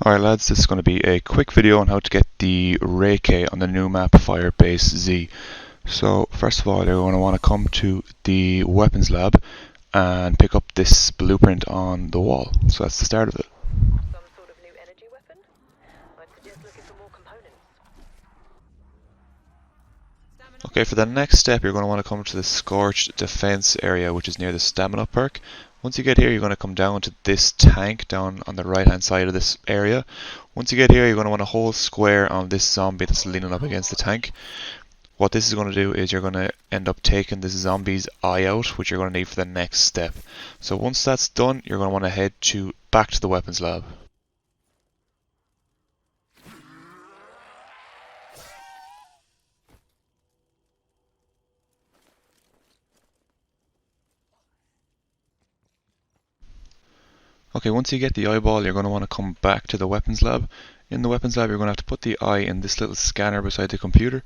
Alright lads, this is going to be a quick video on how to get the RAI on the new map Firebase Z. So first of all you're going to want to come to the weapons lab and pick up this blueprint on the wall. So that's the start of it. Some sort of new energy weapon? I'd suggest looking for more components. Okay, for the next step you're going to want to come to the Scorched Defense area, which is near the stamina perk. Once you get here you're going to come down to this tank down on the right hand side of this area. Once you get here you're going to want to hold square on this zombie that's leaning up against the tank. What this is going to do is you're going to end up taking this zombie's eye out, which you're going to need for the next step. So once that's done you're going to want to head back to the weapons lab. Okay, once you get the eyeball, you're going to want to come back to the weapons lab. In the weapons lab, you're going to have to put the eye in this little scanner beside the computer.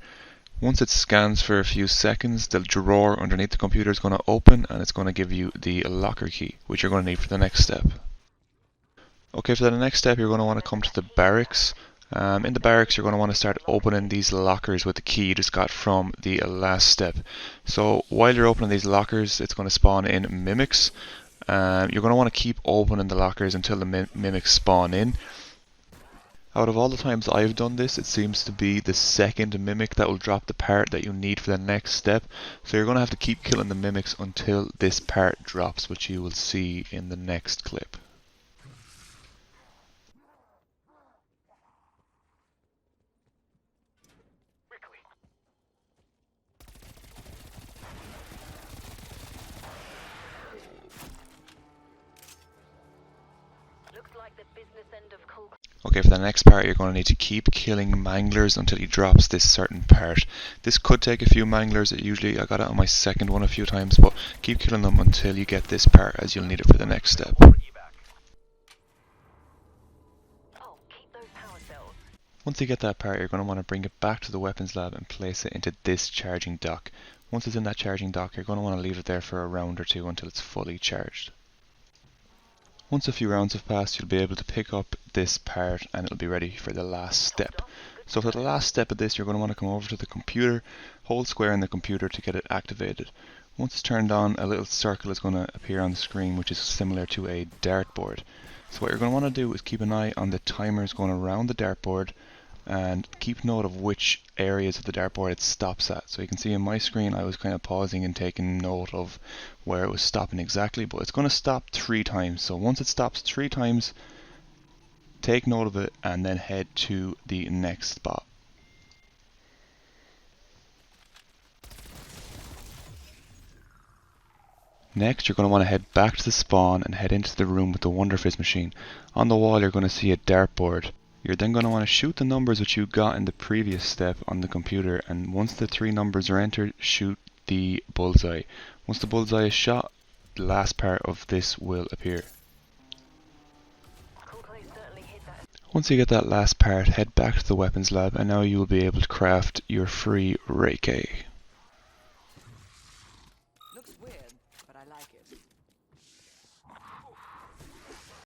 Once it scans for a few seconds, the drawer underneath the computer is going to open and it's going to give you the locker key, which you're going to need for the next step. Okay, for the next step, you're going to want to come to the barracks. In the barracks, you're going to want to start opening these lockers with the key you just got from the last step. So while you're opening these lockers, it's going to spawn in mimics. You're going to want to keep opening the lockers until the mimics spawn in. Out of all the times I've done this, it seems to be the second mimic that will drop the part that you need for the next step. So you're going to have to keep killing the mimics until this part drops, which you will see in the next clip. Okay, for the next part you're going to need to keep killing manglers until he drops this certain part. This could take a few manglers. I got it on my second one a few times, but keep killing them until you get this part, as you'll need it for the next step. Once you get that part, you're going to want to bring it back to the weapons lab and place it into this charging dock. Once it's in that charging dock, you're going to want to leave it there for a round or two until it's fully charged. Once a few rounds have passed, you'll be able to pick up this part and it'll be ready for the last step. So for the last step of this, you're going to want to come over to the computer, hold square in the computer to get it activated. Once it's turned on, a little circle is going to appear on the screen, which is similar to a dartboard. So what you're going to want to do is keep an eye on the timers going around the dartboard and keep note of which areas of the dartboard it stops at. So you can see in my screen I was kind of pausing and taking note of where it was stopping exactly, but it's going to stop 3 times. So once it stops 3 times, take note of it and then head to the next spot. Next, you're going to want to head back to the spawn and head into the room with the Wonder Fizz machine. On the wall you're going to see a dartboard. You're then going to want to shoot the numbers which you got in the previous step on the computer, and once the 3 numbers are entered, shoot the bullseye. Once the bullseye is shot, the last part of this will appear. Once you get that last part, head back to the weapons lab and now you will be able to craft your free RAI.